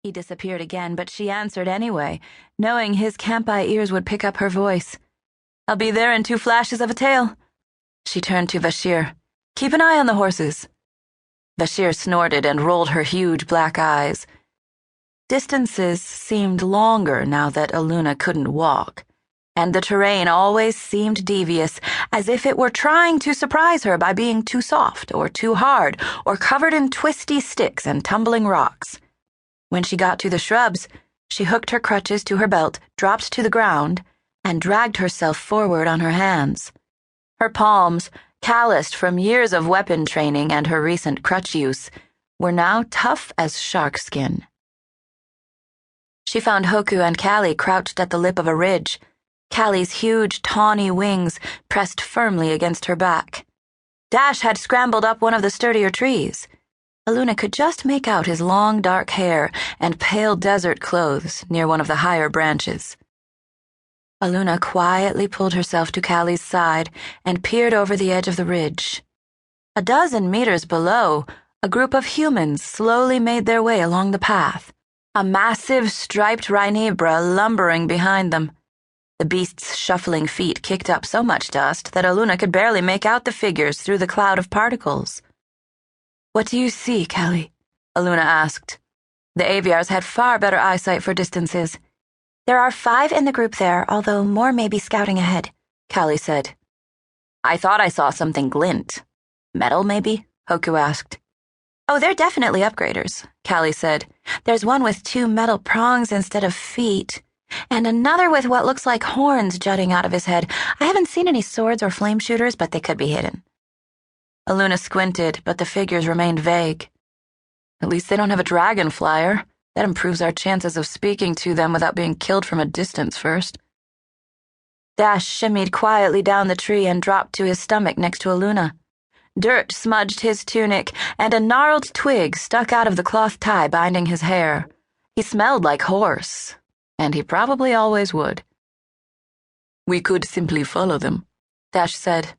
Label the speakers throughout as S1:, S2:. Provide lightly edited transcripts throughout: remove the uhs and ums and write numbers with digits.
S1: He disappeared again, but she answered anyway, knowing his Kampii ears would pick up her voice. "I'll be there in 2 flashes of a tail." She turned to Bashir. "Keep an eye on the horses." Bashir snorted and rolled her huge black eyes. Distances seemed longer now that Aluna couldn't walk, and the terrain always seemed devious, as if it were trying to surprise her by being too soft or too hard or covered in twisty sticks and tumbling rocks. When she got to the shrubs, she hooked her crutches to her belt, dropped to the ground, and dragged herself forward on her hands. Her palms, calloused from years of weapon training and her recent crutch use, were now tough as shark skin. She found Hoku and Calli crouched at the lip of a ridge, Calli's huge, tawny wings pressed firmly against her back. Dash had scrambled up one of the sturdier trees. Aluna could just make out his long, dark hair and pale desert clothes near one of the higher branches. Aluna quietly pulled herself to Calli's side and peered over the edge of the ridge. A dozen meters below, a group of humans slowly made their way along the path, a massive striped rhinebra lumbering behind them. The beast's shuffling feet kicked up so much dust that Aluna could barely make out the figures through the cloud of particles. "What do you see, Calli?" Aluna asked. The Aviars had far better eyesight for distances.
S2: "There are 5 in the group there, although more may be scouting ahead,"
S1: Calli said. "I thought I saw something glint. Metal, maybe?" Hoku asked.
S2: "Oh, they're definitely upgraders," Calli said. "There's one with 2 metal prongs instead of feet, and another with what looks like horns jutting out of his head. I haven't seen any swords or flame shooters, but they could be hidden."
S1: Aluna squinted, but the figures remained vague. "At least they don't have a dragon flyer. That improves our chances of speaking to them without being killed from a distance first." Dash shimmied quietly down the tree and dropped to his stomach next to Aluna. Dirt smudged his tunic, and a gnarled twig stuck out of the cloth tie binding his hair. He smelled like horse, and he probably always would. "We could simply follow them," Dash said.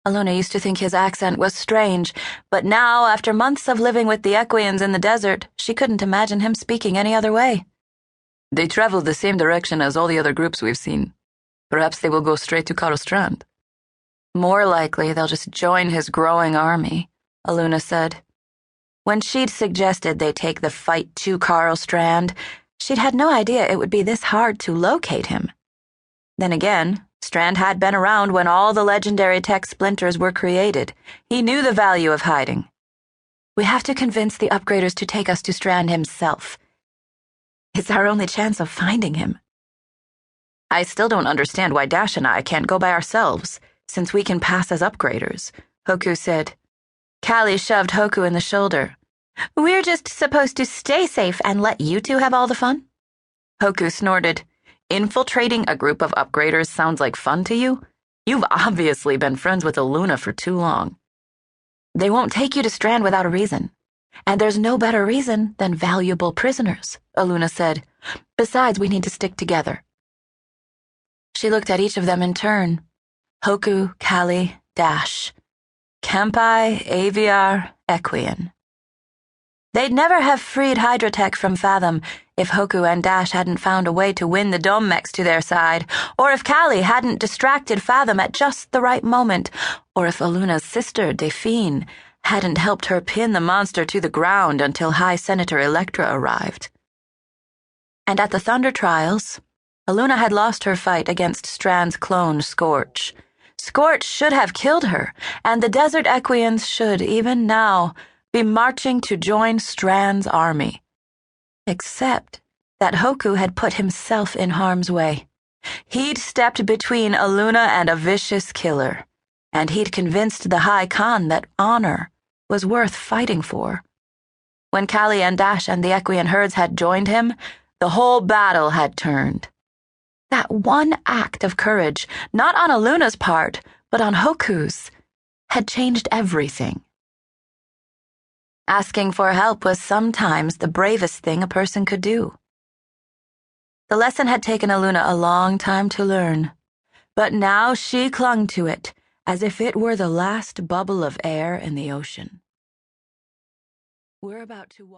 S1: Aluna used to think his accent was strange, but now, after months of living with the Equians in the desert, she couldn't imagine him speaking any other way. "They travel the same direction as all the other groups we've seen. Perhaps they will go straight to Karl Strand." "More likely they'll just join his growing army," Aluna said. When she'd suggested they take the fight to Karl Strand, she'd had no idea it would be this hard to locate him. Then again, Strand had been around when all the legendary tech splinters were created. He knew the value of hiding. "We have to convince the upgraders to take us to Strand himself. It's our only chance of finding him." "I still don't understand why Dash and I can't go by ourselves, since we can pass as upgraders," Hoku said. Calli shoved Hoku in the shoulder.
S2: "We're just supposed to stay safe and let you 2 have all the fun?"
S1: Hoku snorted. "Infiltrating a group of upgraders sounds like fun to you? You've obviously been friends with Aluna for too long." "They won't take you to Strand without a reason. And there's no better reason than valuable prisoners," Aluna said. "Besides, we need to stick together." She looked at each of them in turn. Hoku, Calli, Dash. Kampii, Aviar, Equian. They'd never have freed Hydratech from Fathom if Hoku and Dash hadn't found a way to win the Dome Mechs to their side, or if Calli hadn't distracted Fathom at just the right moment, or if Aluna's sister, Delphine, hadn't helped her pin the monster to the ground until High Senator Electra arrived. And at the Thunder Trials, Aluna had lost her fight against Strand's clone, Scorch. Scorch should have killed her, and the Desert Equians should, even now, be marching to join Strand's army. Except that Hoku had put himself in harm's way. He'd stepped between Aluna and a vicious killer, and he'd convinced the High Khan that honor was worth fighting for. When Calli and Dash and the Equian herds had joined him, the whole battle had turned. That one act of courage, not on Aluna's part, but on Hoku's, had changed everything. Asking for help was sometimes the bravest thing a person could do. The lesson had taken Aluna a long time to learn, but now she clung to it as if it were the last bubble of air in the ocean. We're about to